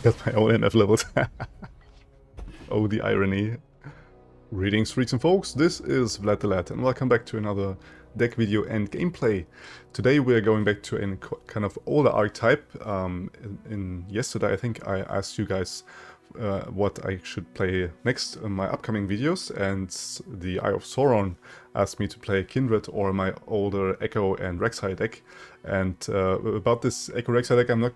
Got my own NF levels. Oh, the irony. Greetings, freaks and folks, this is Vlad the Lad, and welcome back to another deck video and gameplay. Today we are going back to a kind of older archetype. Yesterday I think I asked you guys what I should play next in my upcoming videos, and the Eye of Sauron asked me to play Kindred or my older Echo and Rek'Sai deck. And about this Echo Rek'Sai deck, I'm not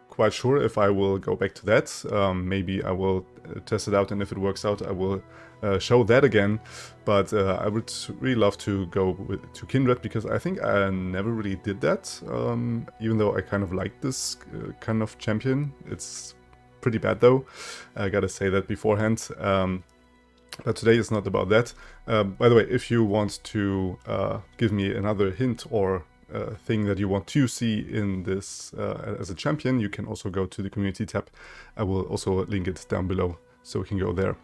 quite sure if I will go back to that. Maybe I will test it out, and if it works out I will show that again. But I would really love to go to Kindred, because I think I never really did that, even though I kind of like this kind of champion. It's pretty bad though, I gotta say that beforehand. But today is not about that. By the way, if you want to give me another hint or thing that you want to see in this as a champion, you can also go to the community tab. I will also link it down below, so we can go there.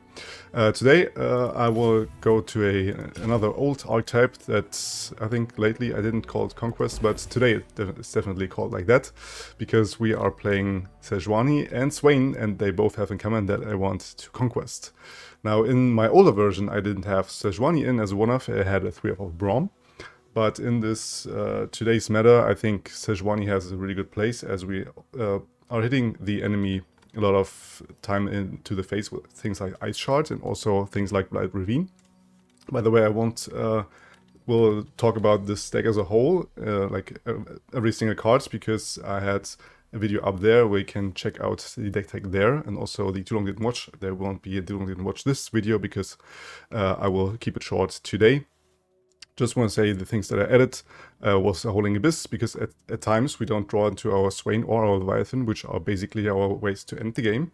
Today I will go to another old archetype that I think lately I didn't call it Conquest, but today it's definitely called like that, because we are playing Sejuani and Swain, and they both have in common that I want to Conquest. Now, in my older version I didn't have Sejuani in as a one-off, I had a 3-off of Braum. But in this today's meta, I think Sejuani has a really good place, as we are hitting the enemy a lot of time into the face with things like Ice Shard and also things like Blight Ravine. By the way, I will talk about this deck as a whole, like every single card, because I had a video up there where you can check out the deck tag there, and also the Too Long Didn't Watch. There won't be a Too Long Didn't Watch this video, because I will keep it short today. Just want to say the things that I added was a Holding Abyss, because at times we don't draw into our Swain or our Leviathan, which are basically our ways to end the game.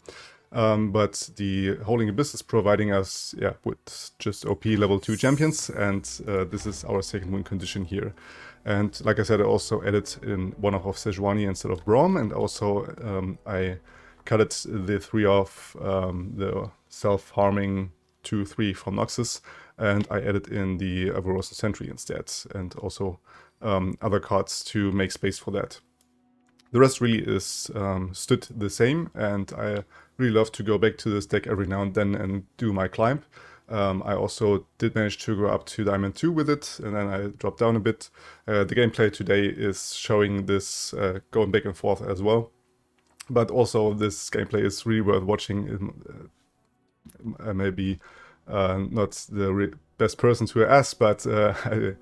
But the Holding Abyss is providing us with just OP level 2 champions, and this is our second win condition here. And like I said, I also added in one of Sejuani instead of Braum, and also I cut it the 3 of the self-harming 2/3 from Noxus, and I added in the Avarosa Sentry instead, and also other cards to make space for that. The rest really is stood the same, and I really love to go back to this deck every now and then and do my climb. I also did manage to go up to Diamond 2 with it, and then I dropped down a bit. The gameplay today is showing this going back and forth as well, but also this gameplay is really worth watching. Maybe not the best person to ask, but I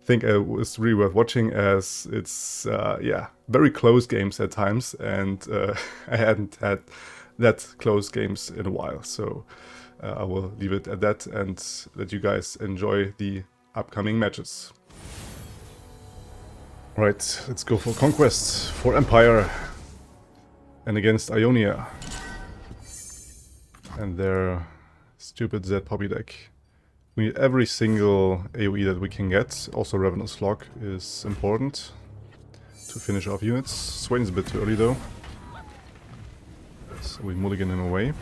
think it was really worth watching, as it's very close games at times, and I hadn't had that close games in a while, so I will leave it at that and let you guys enjoy the upcoming matches. Alright, let's go for Conquest, for Empire, and against Ionia and their stupid Z Poppy deck. We need every single AoE that we can get. Also Ravenous Flock is important to finish off units. Swain is a bit too early though, so we mulligan him away.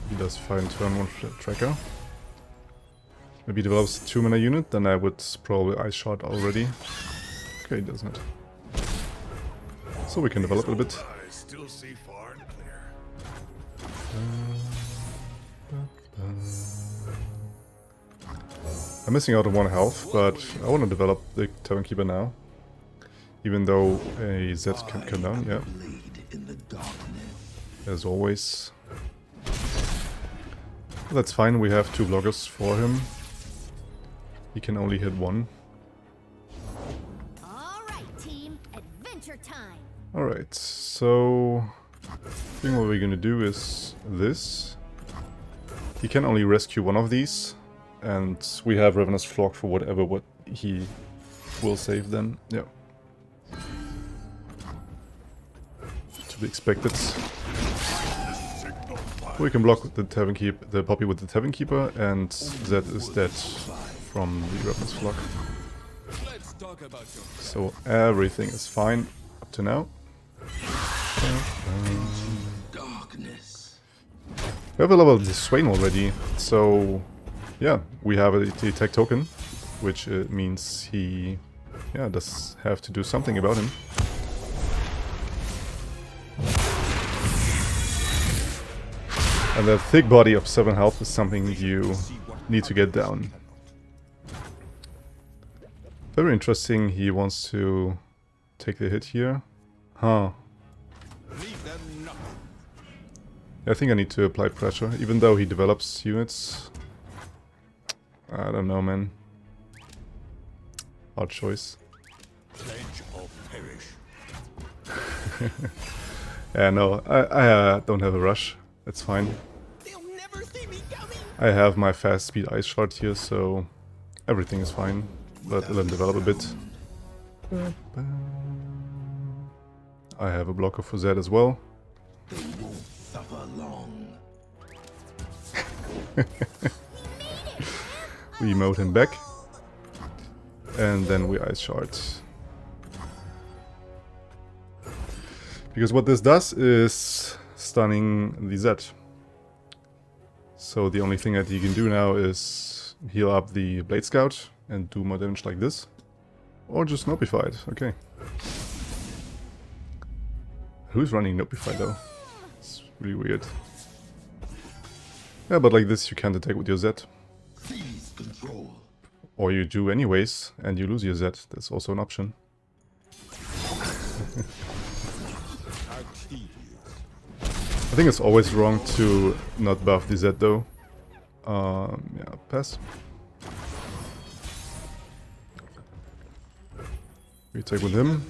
He does fine turn 1 tracker. Maybe he develops a 2-mana unit, then I would probably Ice Shard already. Okay, he does not. So we can develop a bit. I'm missing out on 1 health, but I want to develop the Tavern Keeper now. Even though a Z can come down, yeah. As always. But that's fine, we have 2 blockers for him. He can only hit 1. Alright, so I think what we're gonna do is this. He can only rescue 1 of these, and we have Ravenous Flock for what he will save then. Yeah. To be expected. We can block the Poppy with the Tavern Keeper, and that is dead from the Ravenous Flock. So everything is fine up to now. We have a level Swain already, so yeah, we have a tech token, which means he does have to do something about him. And that thick body of 7 health is something you need to get down. Very interesting, he wants to take the hit here. Huh. I think I need to apply pressure, even though he develops units. I don't know, man. Hard choice. Yeah, no, I don't have a rush. That's fine. I have my fast speed ice shard here, so everything is fine. Let them develop a bit. I have a blocker for Z as well. We emote him back. And then we ice shard. Because what this does is stunning the Z. So the only thing that he can do now is heal up the Blade Scout and do more damage like this. Or just Nopify it, okay. Who's running Nopify though? It's really weird. Yeah, but like this you can't attack with your Z. Or you do anyways, and you lose your Z. That's also an option. I think it's always wrong to not buff the Z though. Yeah, pass. We attack with him,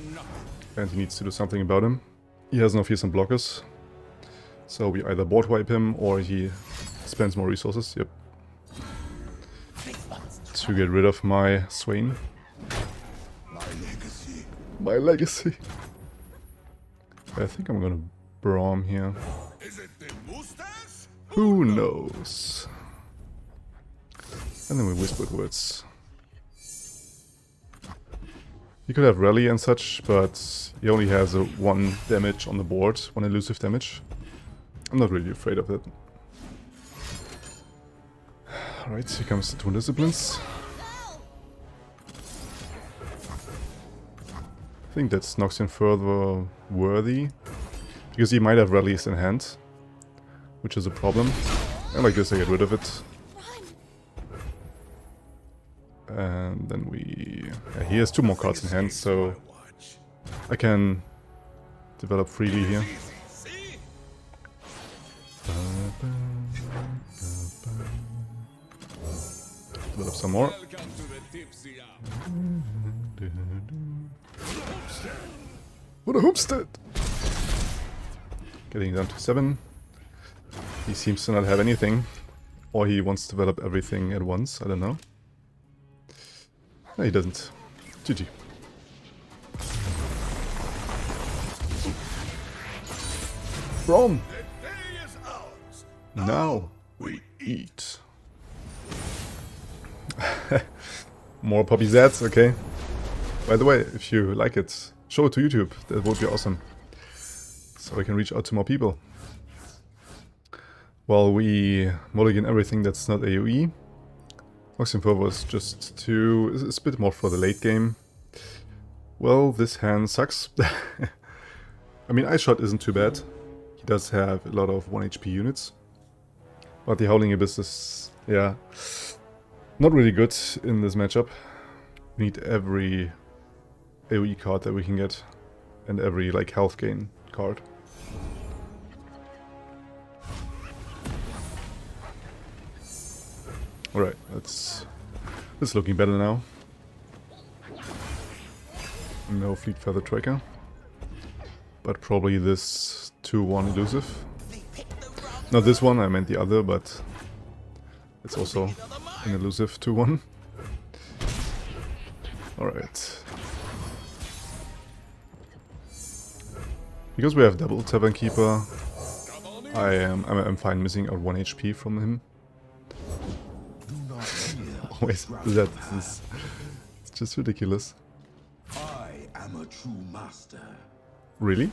and he needs to do something about him. He has no fearsome blockers, so we either board wipe him or he spends more resources. Yep. To get rid of my Swain. My legacy. I think I'm gonna Braum here. Who knows? And then we whispered words. He could have rally and such, but he only has a 1 damage on the board, 1 elusive damage. I'm not really afraid of that. Alright, here comes the 2 disciplines. I think that's Noxus and Freljord worthy. Because he might have rallies in hand, which is a problem. And like this I get rid of it. And then we... Yeah, he has 2 more cards in hand, so I can develop freely here. Develop some more. What a homestead! Getting down to 7. He seems to not have anything. Or he wants to develop everything at once, I don't know. No, he doesn't. GG. Braum! Now we eat. More Poppy Zats, okay. By the way, if you like it, show it to YouTube, that would be awesome. So I can reach out to more people. While we mulligan everything that's not AoE. Noxus and Freljord was just to... It's a bit more for the late game. Well, this hand sucks. I mean, Ice Shot isn't too bad. He does have a lot of 1 HP units. But the Howling Abyss is, yeah, not really good in this matchup. We need every AoE card that we can get. And every, like, health gain card. Alright, that's looking better now. No Fleet Feather Tracker. But probably this 2-1 elusive. Not this one, I meant the other, but it's also an elusive 2-1. Alright. Because we have double Tavern Keeper, I'm fine missing out 1 HP from him. Always that is it's just ridiculous. I am a true master. Really?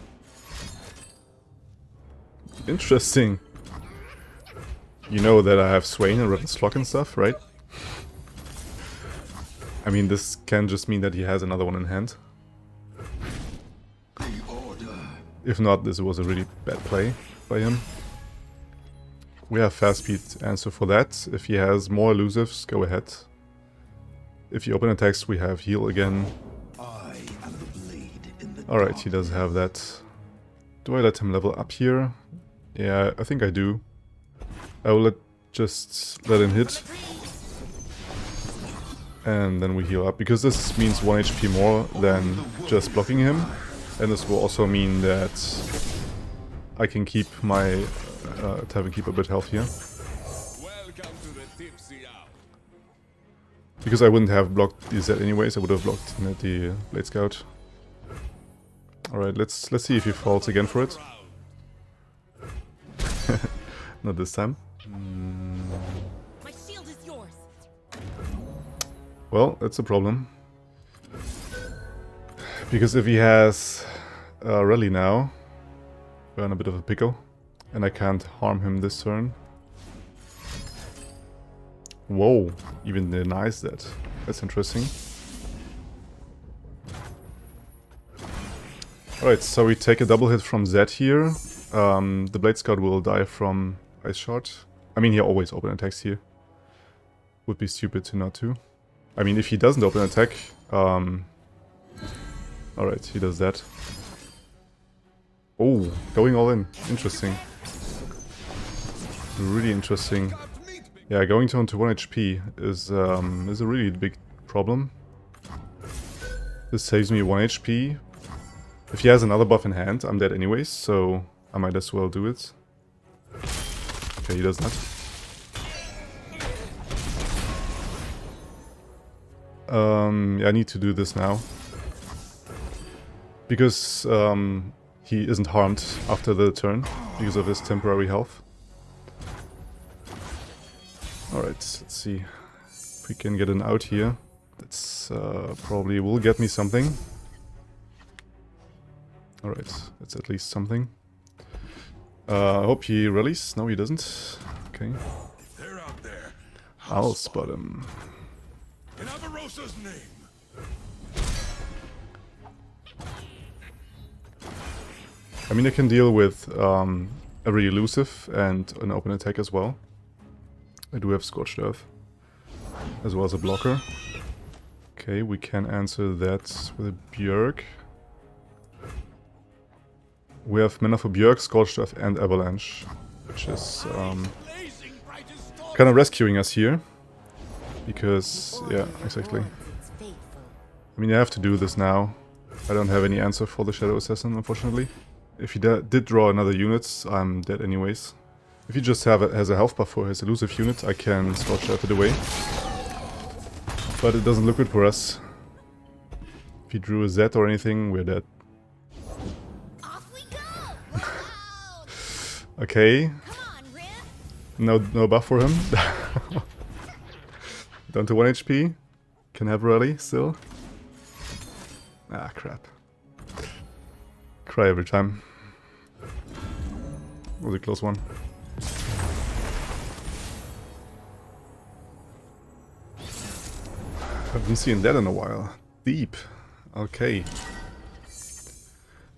Interesting. You know that I have Swain and Red Slock and stuff, right? I mean, this can just mean that he has another one in hand. If not, this was a really bad play by him. We have fast speed answer for that. If he has more elusives, go ahead. If he open attacks, we have heal again. I am the blade in the Alright, he does have that. Do I let him level up here? Yeah, I think I do. I will just let him hit. And then we heal up, because this means 1 HP more than just blocking him. And this will also mean that I can keep my Tavern keep a bit healthier. Because I wouldn't have blocked the Z anyways, I would have blocked the Blade Scout. Alright, let's see if he falls again for it. Not this time. My shield is yours. Well, that's a problem. Because if he has rally now, we're in a bit of a pickle. And I can't harm him this turn. Whoa, even denies that. That's interesting. Alright, so we take a double hit from Z here. The Blade Scout will die from Ice Shard. I mean, he always open attacks here. Would be stupid to not to. I mean, if he doesn't open attack... Alright, he does that. Oh, going all in. Interesting. Really interesting. Yeah, going down to 1 HP is a really big problem. This saves me 1 HP. If he has another buff in hand, I'm dead anyways, so I might as well do it. Okay, he does not. Yeah, I need to do this now. Because he isn't harmed after the turn, because of his temporary health. Alright, let's see if we can get an out here. That's probably will get me something. Alright, that's at least something. I hope he rallies. No, he doesn't. Okay. They're out there. I'll spot him. In Avarosa's name. I mean, I can deal with a really elusive and an open attack as well. I do have Scorched Earth, as well as a blocker. Okay, we can answer that with a Björk. We have mana for Björk, Scorched Earth and Avalanche, which is kind of rescuing us here. Because, yeah, exactly. I mean, I have to do this now. I don't have any answer for the Shadow Assassin, unfortunately. If he did draw another unit, I'm dead anyways. If he just has a health buff for his elusive unit, I can Scorch Earth it away. But it doesn't look good for us. If he drew a Z or anything, we're dead. Off we go. Okay. Come on, Rim. No buff for him. Down to 1 HP. Can have rally still. Ah, crap. Cry every time. Was a close one. Haven't seen that in a while. Deep. Okay.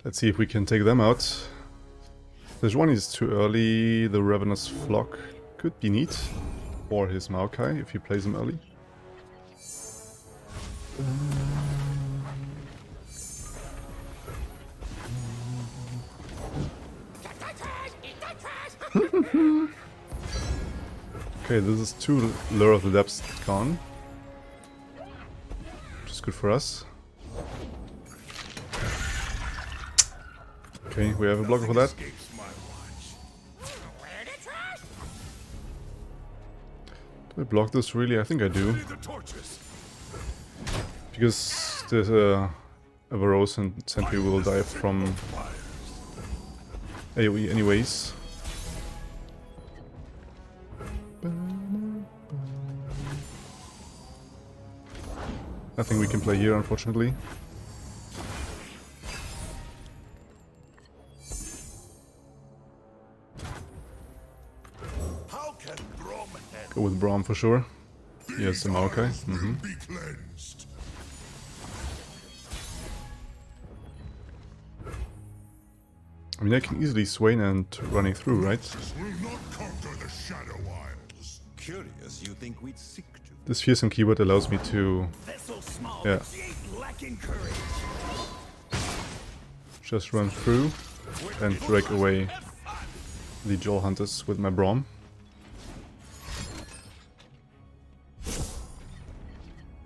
Let's see if we can take them out. Sejuani is too early. The Ravenous Flock could be neat. Or his Maokai if he plays him early. Okay, this is 2 Lure of the Depths gone. Which is good for us. Okay, we have a blocker for that. Do I block this really? I think I do. Because the Avaros and Sentry will die from AoE anyways. Nothing we can play here, unfortunately. How can Braum Go with Braum for sure. He has the Maokai. be cleansed? I mean, I can easily Swain and running through, right? Will not conquer the Shadow Isles. Curious you think we'd seek to. This fearsome keyword allows me to, yeah, just run through and drag away the Joel Hunters with my Braum.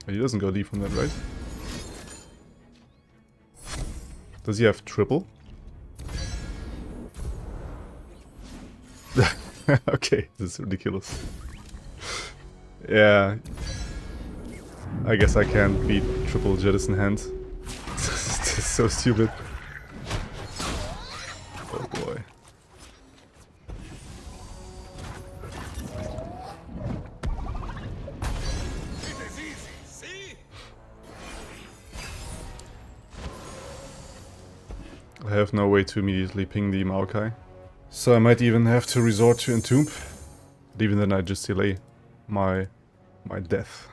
He doesn't go deep from that, right? Does he have triple? Okay, this is ridiculous. Yeah, I guess I can't beat triple Jettison hand. This is so stupid. Oh boy. I have no way to immediately ping the Maokai. So I might even have to resort to Entomb. But even then I just delay my death.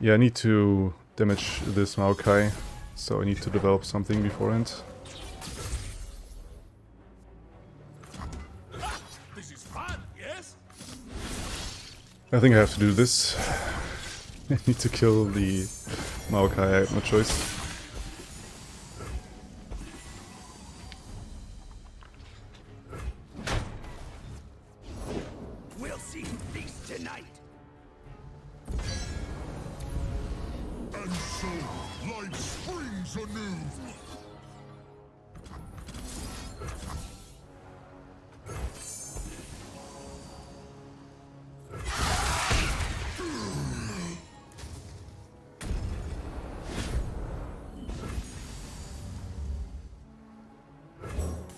Yeah, I need to damage this Maokai, so I need to develop something beforehand. This is fun, yes? I think I have to do this. I need to kill the Maokai, I have no choice. We'll see who feasts tonight. And so, life springs anew.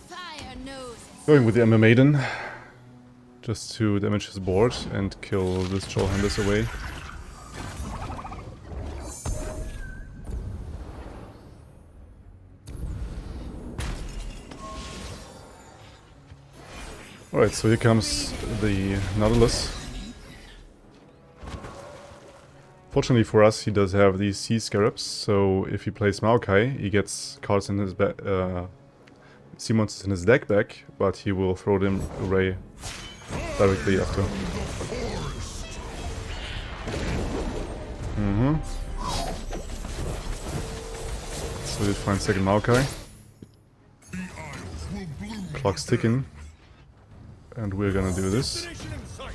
Fire knows. Going with the Ember Maiden, just to damage his board and kill this Joel Hunters away. Alright, so here comes the Nautilus. Fortunately for us, he does have these Sea Scarabs, so if he plays Maokai, he gets cards in his sea monsters in his deck back, but he will throw them away directly after. So we find second Maokai. Clock's ticking. And we're gonna do this. Destination in sight.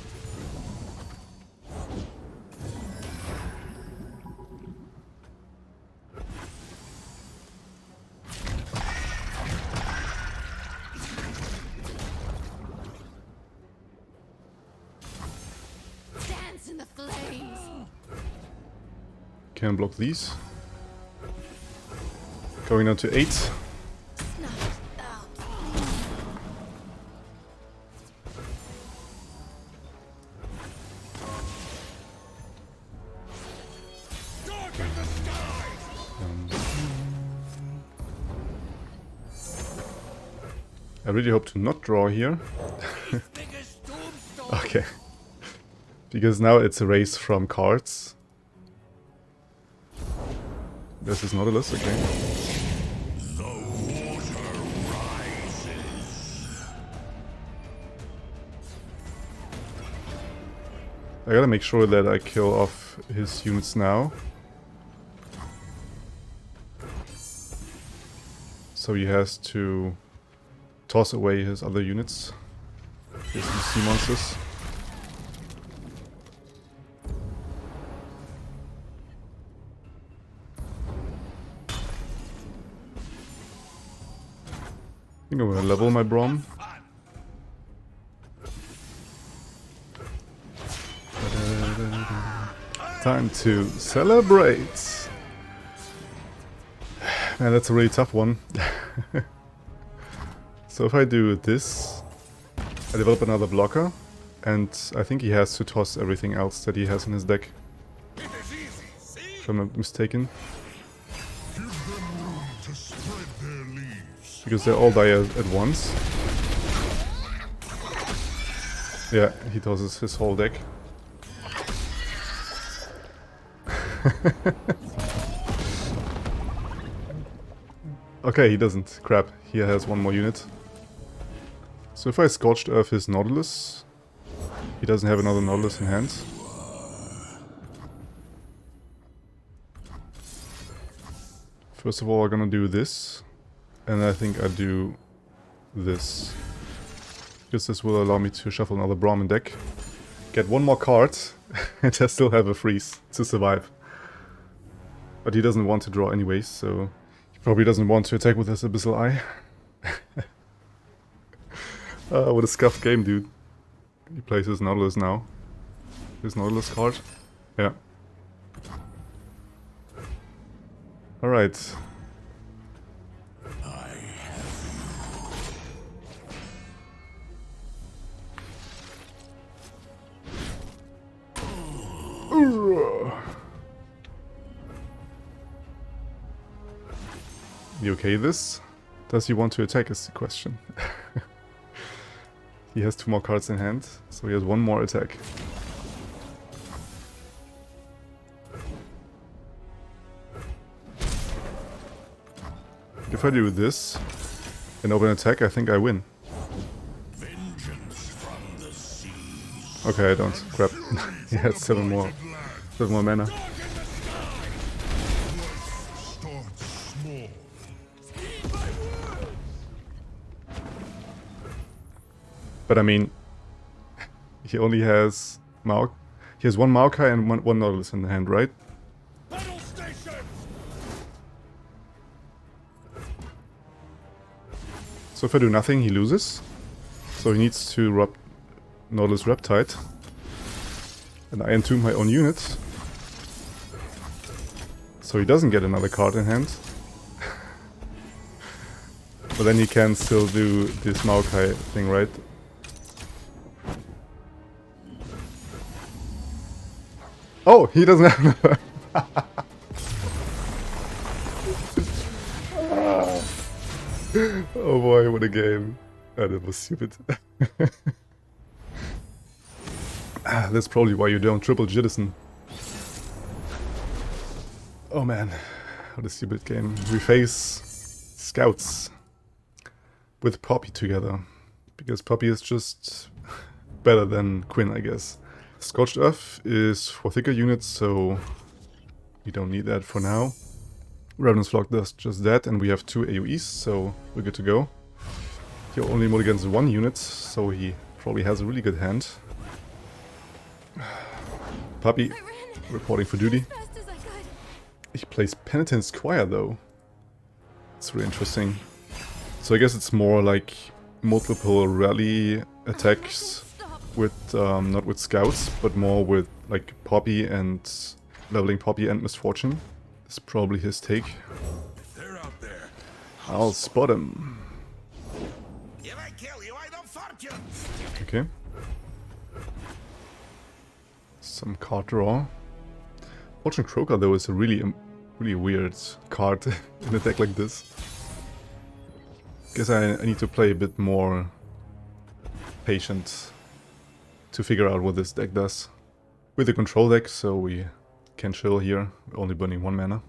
Dance in the flames. Can block these. Going down to 8. Snuffed out. Darken the skies. I really hope to not draw here. Biggest tombstone. Okay. Because now it's a race from cards. This is Nautilus again. The water rises. I gotta make sure that I kill off his units now. So he has to toss away his other units. His sea monsters. I think I'm gonna level my Braum. Time to celebrate! Man, that's a really tough one. So if I do this, I develop another blocker, and I think he has to toss everything else that he has in his deck. It is easy, see? If I'm not mistaken. Give them room to spread their leaves. Because they all die at once. Yeah, he tosses his whole deck. Okay, he doesn't. Crap, he has one more unit. So if I Scorched Earth his Nautilus, he doesn't have another Nautilus in hand. First of all, I'm gonna do this, and I think I do this. Because this will allow me to shuffle another Braum deck, get one more card, and I still have a freeze to survive. But he doesn't want to draw anyways, so he probably doesn't want to attack with his Abyssal Eye. What a scuffed game, dude. He plays his Nautilus now. His Nautilus card. Yeah. Alright. You okay with this? Does he want to attack is the question. He has 2 more cards in hand, so he has 1 more attack. If I do this and open attack, I think I win. Okay, I don't. Crap. He has 7 more mana. But I mean, he only has he has 1 Maokai and one Nautilus in the hand, right? So if I do nothing, he loses. So he needs to Nautilus Reptide. And I entomb my own unit. So he doesn't get another card in hand. But then he can still do this Maokai thing, right? Oh, he doesn't have... Oh boy, what a game. Oh, that was stupid. That's probably why you don't triple jettison. Oh man, what a stupid game. We face Scouts with Poppy together. Because Poppy is just better than Quinn, I guess. Scorched Earth is for thicker units, so we don't need that for now. Ravenous Flock does just that, and we have 2 AoEs, so we're good to go. He only mulligans 1 unit, so he probably has a really good hand. Puppy, reporting for duty. He plays Penitent Squire though. It's really interesting. So I guess it's more like multiple rally attacks with, not with Scouts, but more with like Poppy and leveling Poppy and Misfortune. It's probably his take. They're out there. I'll spot him. If I kill you, I don't fortune. Okay. Some card draw. Fortune Croaker though is a really weird card in a deck like this. Guess I need to play a bit more patient to figure out what this deck does. With a control deck, so we can chill here, only burning 1 mana.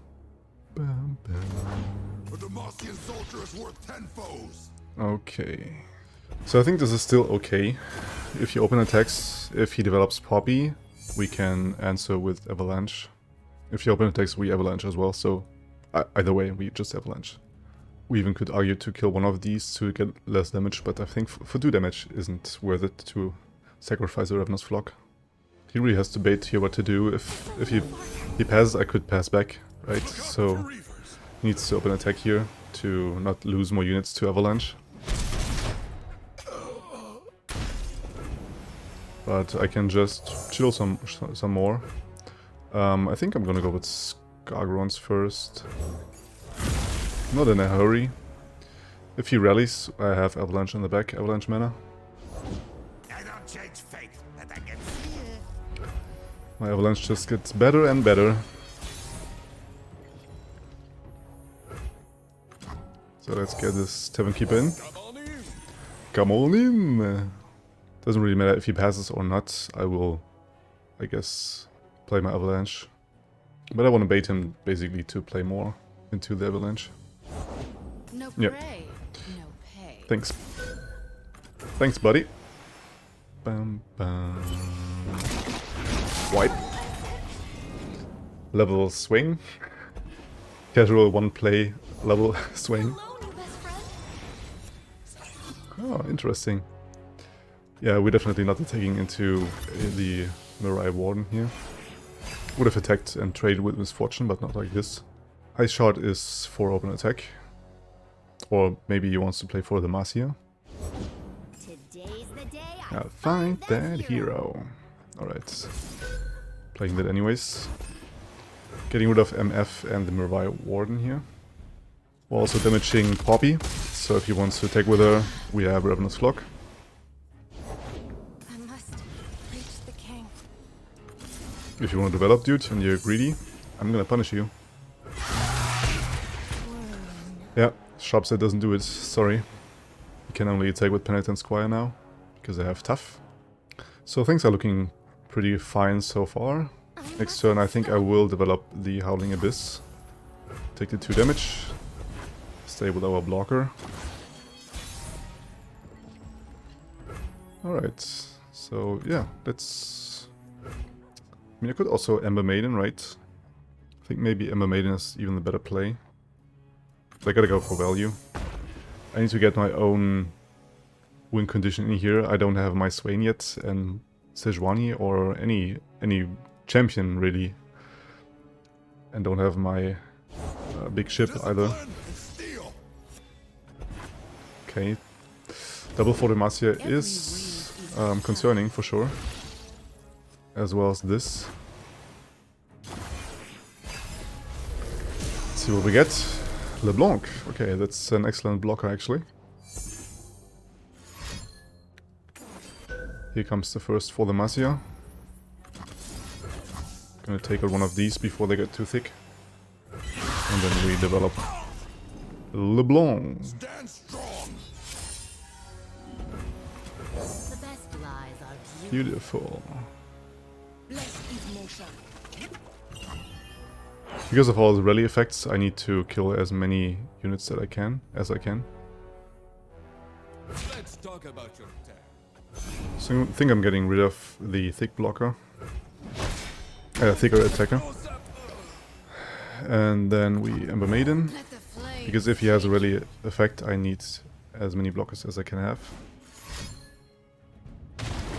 Bam, bam. A Demacian soldier is worth 10 foes. Okay. So I think this is still okay. If he open attacks, if he develops Poppy, we can answer with Avalanche. If he open attacks, we Avalanche as well, so either way, we just Avalanche. We even could argue to kill one of these to get less damage, but I think for 2 damage isn't worth it to sacrifice a Ravenous Flock. He really has to bait here what to do. If he passes, I could pass back, right? So he needs to open attack here to not lose more units to Avalanche. But I can just chill some more. I think I'm gonna go with Gargorons first. Not in a hurry. If he rallies, I have Avalanche in the back, Avalanche mana. I don't change fate, but I can My Avalanche just gets better and better. So let's get this Tavern Keeper in. Come on in! Doesn't really matter if he passes or not. I will, I guess, play my Avalanche. But I want to bait him basically to play more into the Avalanche. No Yep. prey, no pay. Thanks. Thanks, buddy. Bam, bam. Wipe. Level Swain. Casual one play level Swain. Hello, new best friend. Oh, interesting. Yeah, we're definitely not attacking into the Mirai Warden here. Would have attacked and traded with Misfortune, but not like this. Ice Shard is for open attack. Or maybe he wants to play for the Marcia. Today's the day I'll find that hero. Alright. Playing that anyways. Getting rid of MF and the Mirai Warden here. We're also damaging Poppy. So if he wants to attack with her, we have Ravenous Flock. I must reach the king. If you want to develop, dude, and you're greedy, I'm gonna punish you. Yeah, Sharpset doesn't do it, sorry. You can only attack with Penitent Squire now, because I have Tough. So things are looking pretty fine so far. Next turn I think I will develop the Howling Abyss. Take the 2 damage. Stay with our blocker. Alright, so yeah, let's... I mean, I could also Ember Maiden, right? I think maybe Ember Maiden is even the better play. But I gotta go for value. I need to get my own win condition in here. I don't have my Swain yet, and Sejuani or any champion really. And don't have my big ship either. Okay. Double for Demacia is concerning for sure. As well as this. Let's see what we get. LeBlanc. Okay, that's an excellent blocker actually. Here comes the first for the Demacia. Gonna take out one of these before they get too thick. And then we develop LeBlanc. Stand strong. The best lies are Beautiful. Blessed is motion. Because of all the rally effects, I need to kill as many units that I can, as I can. Let's talk about your attack. So I think I'm getting rid of the thick blocker. Thicker attacker. And then we Ember Maiden. Let the flame Because if he has a rally effect, I need as many blockers as I can have.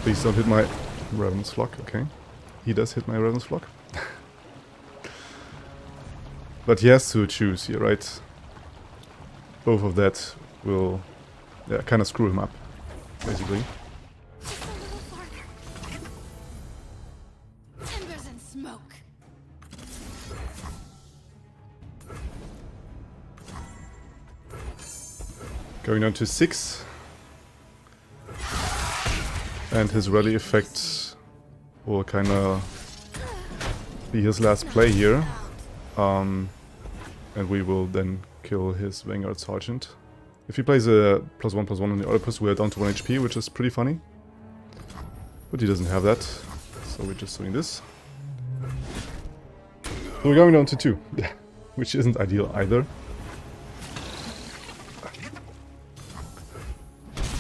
Please don't hit my Ravenous Flock, okay. He does hit my Ravenous Flock. But he has to choose here, right? Both of that will kind of screw him up, basically. just a little farther. Embers and smoke. Going down to 6. And his rally effect will kind of be his last play here. And we will then kill his Vanguard Sergeant. If he plays a +1/+1 on the Oedipus, we are down to 1 HP, which is pretty funny. But he doesn't have that, so we're just doing this. So we're going down to 2, which isn't ideal either.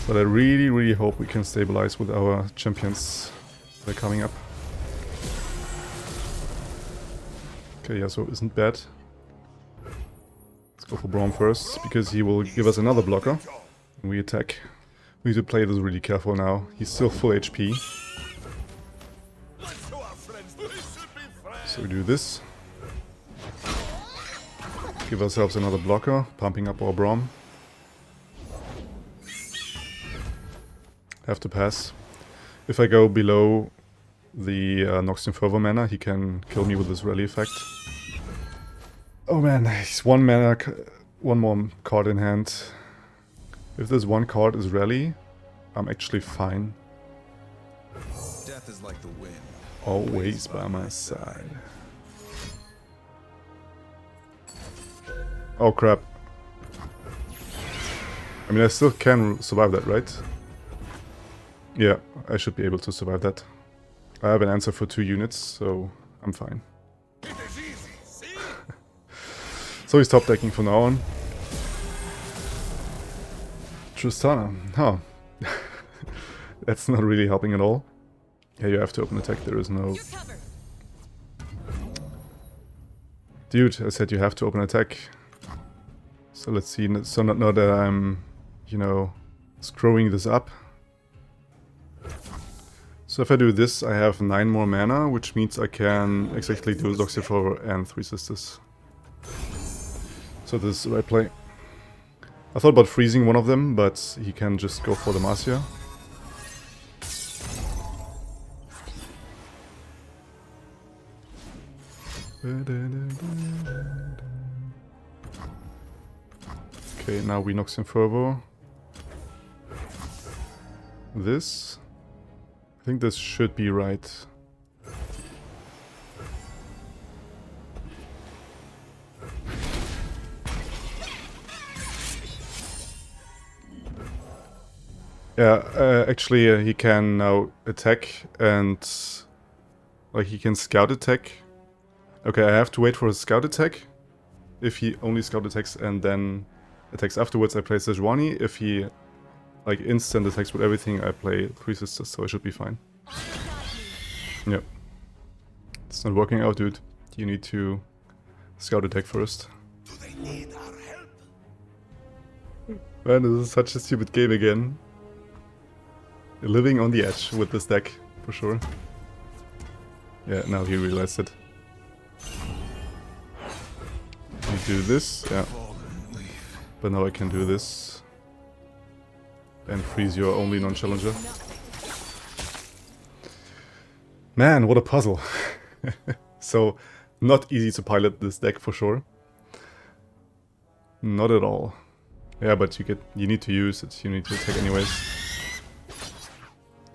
But I really, really hope we can stabilize with our champions that are coming up. Okay, Yasuo isn't bad. Let's go for Braum first, because he will give us another blocker. And we attack. We need to play this really careful now. He's still full HP. So we do this. Give ourselves another blocker, pumping up our Braum. Have to pass. If I go below the Noxus and Freljord mana, he can kill me with this rally effect. Oh man, he's 1 mana, 1 more card in hand. If this 1 card is rally, I'm actually fine. Death is like the wind. Always by my side. Oh crap. I mean, I still can survive that, right? Yeah, I should be able to survive that. I have an answer for 2 units, so I'm fine. It is easy, see? So he's top decking from now on. Tristana, huh. That's not really helping at all. Yeah, you have to open attack, there is no... You're covered. Dude, I said you have to open attack. So let's see, so not that I'm, you know, screwing this up. So if I do this, I have 9 more mana, which means I can exactly do Noxus and Freljord and 3 Sisters. So this is the right play. I thought about freezing one of them, but he can just go for the Marcia. Okay, now we Noxus and Freljord. This. I think this should be right. Yeah, actually he can now attack and like he can scout attack. Okay, I have to wait for his scout attack. If he only scout attacks and then attacks afterwards, I play Sejuani. If he like instant attacks with everything, I play 3 Sisters, so I should be fine. Yep. It's not working out, dude. You need to scout attack first. Do they need our help? Man, this is such a stupid game again. You're living on the edge with this deck, for sure. Yeah, now he realized it. You do this, yeah. But now I can do this. And freeze your only non-challenger. Man, what a puzzle. So, not easy to pilot this deck for sure. Not at all. Yeah, but you need to use it, you need to attack anyways.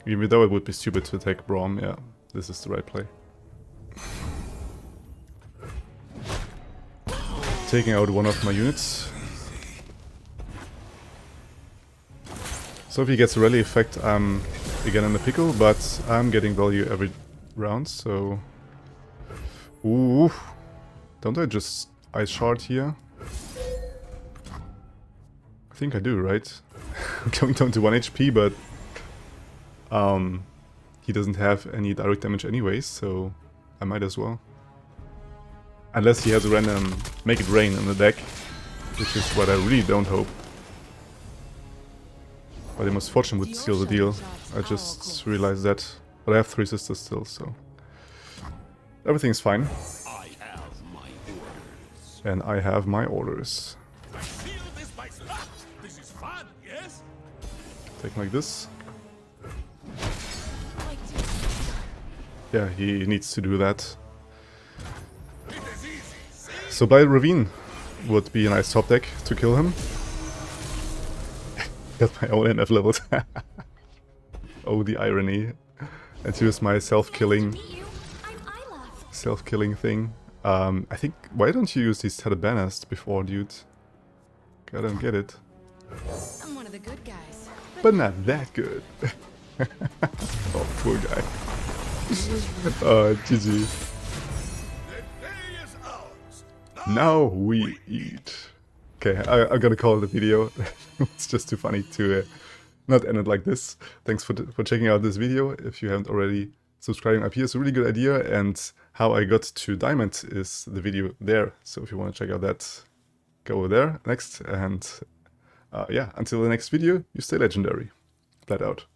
Even though it would be stupid to attack Braum, yeah, this is the right play. Taking out one of my units. So if he gets a rally effect, I'm again in the pickle, but I'm getting value every round, so... Ooh! Don't I just Ice Shard here? I think I do, right? I'm going down to 1 HP, but... he doesn't have any direct damage anyways, so I might as well. Unless he has a random Make It Rain in the deck, which is what I really don't hope. But the most fortune would seal the deal. I just realized that. But I have 3 Sisters still, so... Everything's fine. I have my orders. And I have my orders. I feel this by slap. This is fun, yes? Take like this. Yeah, he needs to do that. It is easy, see? So by Ravine would be a nice top deck to kill him. Got my own NF levels. Oh, the irony. And use my self-killing thing. I think, why don't you use these Talibanist before, dude? I don't get it. I'm one of the good guys. But not that good. Oh, poor guy. GG. The day is ours. Now we eat. Okay, I'm gonna call it a video. It's just too funny to not end it like this. Thanks for checking out this video. If you haven't already, subscribing up here is a really good idea. And how I got to Diamond is the video there. So if you want to check out that, go over there next. And yeah, until the next video, you stay legendary. Vlad out.